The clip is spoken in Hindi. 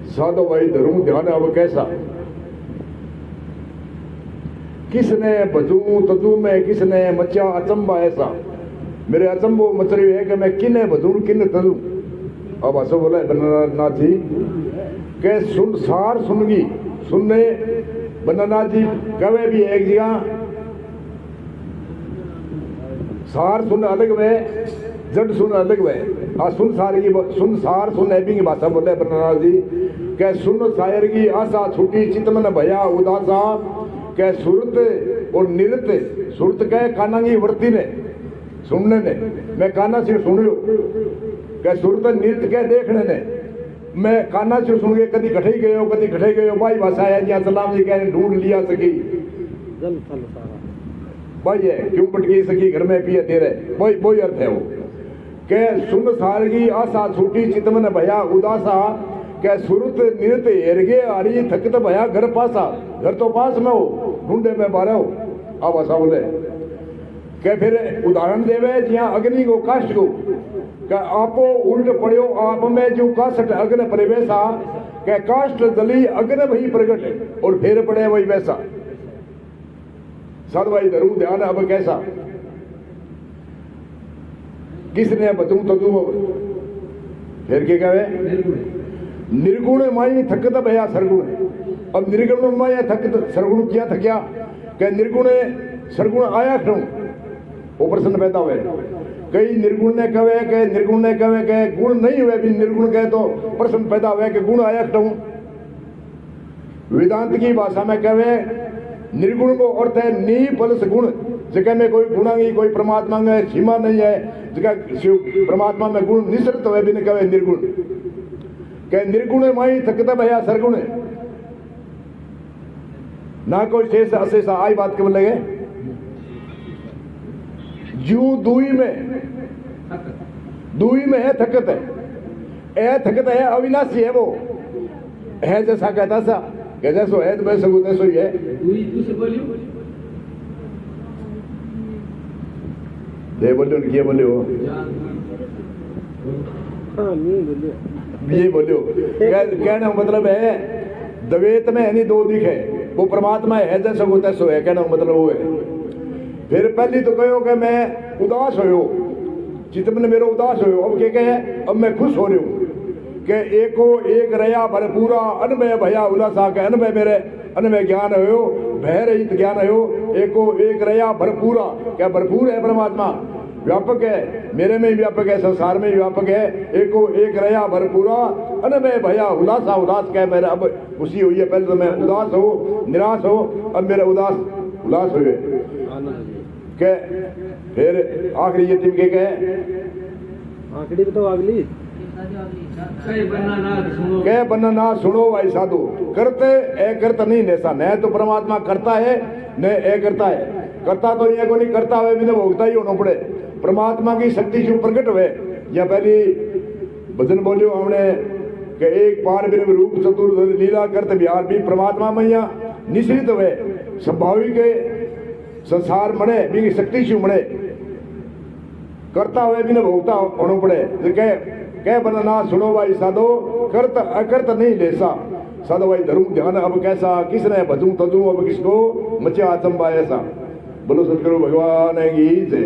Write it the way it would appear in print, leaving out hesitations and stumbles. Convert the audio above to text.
साधो भाई धरूं ध्यान अब कैसा, किसने भजू तजू में किसने मचा अचंबा ऐसा। मेरे अचंबो मच रही है कि मैं किने भजू किन तजू। अब ऐसा बोला है बनानाथ जी के सुन सार सुनगी सुनने। बनानाथ जी कवे भी एक जगह सार सुन अलग वे जड सुन अलग वे। सुन सार की सुन सार सुन ऐबी की भाषा बोले बनानाथ जी के सुन शायर की आशा छुटी चितमन भया उदासा के सुरत और निरत। सुरत कह काना की वर्ती ने सुनने ने मैं काना से सुन लो के सुरत नृत्य के देखने ने मैं काना से सुन के कभी कठे गए कभी कठे गए भाई भाषा है जहाँ सलाम जी कह ढूंढ लिया सकी भाई है क्यों पटकी सकी घर में पिए तेरे वही अर्थ है वो के सुन सार की आशा छूटी चितमन भया उदासा के सुरत निरत हेरगे हरी थकत भया घर पासा। घर तो पास में हो ढूंढे में बारह हो। अब ऐसा बोले के फिर उदाहरण देवे जिया अग्नि को काष्ट को के आपो उल्ट पड़ो आप में जो काष्ट अग्न परिवेशा के काष्ट जली अग्न भई प्रगट और फिर पड़े वही वैसा। साध भाई धरूं ध्यान अब कैसा, किसने बचूं तजू फिर के कहे निर्गुण माई थकत भया सरगुण। अब निर्गुण माई थकत सरगुण किया थक्या के निर्गुण सरगुण आया क्यों वो प्रश्न पैदा हुए। कई निर्गुण ने कहे के निर्गुण ने कहे के गुण नहीं हुए भी निर्गुण कहे तो प्रश्न पैदा हुए कि गुण आया क्यों। वेदांत की भाषा में कहे निर्गुण को अर्थ है नी प्लस गुण। जगह में कोई गुणा नहीं कोई परमात्मा में सीमा नहीं है जगह परमात्मा में गुण निश्चित हुए भी नहीं कहे निर्गुण के निर्गुण माई थकता भया सरगुण ना कोई शेष अशेष आई बात कब लगे जू दुई में है थकत है थकत है अविनाशी है वो है जैसा कहता सा कि जैसो है तो वैसे वो तैसो ही है। दे बोलियो किए बोलियो ये बोलियो कहना मतलब है द्वैत में नहीं दो दिख है वो परमात्मा है जैसा वो तैसो है कहना मतलब वो है। फिर पहली तो कहो कि मैं उदास हो चित्त में मेरा उदास हो अब क्या कहे अब मैं खुश हो रही हूँ के एको एक रया भरपूरा अनमय भया उल्लासा के अनमय मेरे अनमय ज्ञान हो भय रहित ज्ञान हो एको एक रया भरपूरा क्या भरपूर है परमात्मा व्यापक है मेरे में ही व्यापक है संसार में ही व्यापक है एको एक रया भरपूरा अनमय भया उल्लासा उदास क्या मेरा अब खुशी हुई है पहले तो मैं उदास हो निराश हो अब मेरा उल्लास हुए के फिर आखिरी ये तिनके कहे आखिरी तो अगली कह बनना ना सुनो भाई साधु करते ए करता नहीं नैसा न तो परमात्मा करता है न ए करता है करता तो ये को नहीं करता हुए भी भोगता ही होना पड़े परमात्मा की शक्ति जो प्रकट हुए या पहली भजन बोलियो हमने कि एक पार बिन रूप चतुर लीला करते बिहार भी परमात्मा मैया निश्चित हुए स्वाभाविक संसार मने भी शक्ति शू मने करता हुए भी भोगता होना पड़े कह बना ना सुनो भाई साधो करत अकर्त नहीं लेसा। साधो भाई धर्म ध्यान अब कैसा किसने भजू तजू अब किसको मचा अचंबा ऐसा। बोलो सतगुरु भगवान की जय।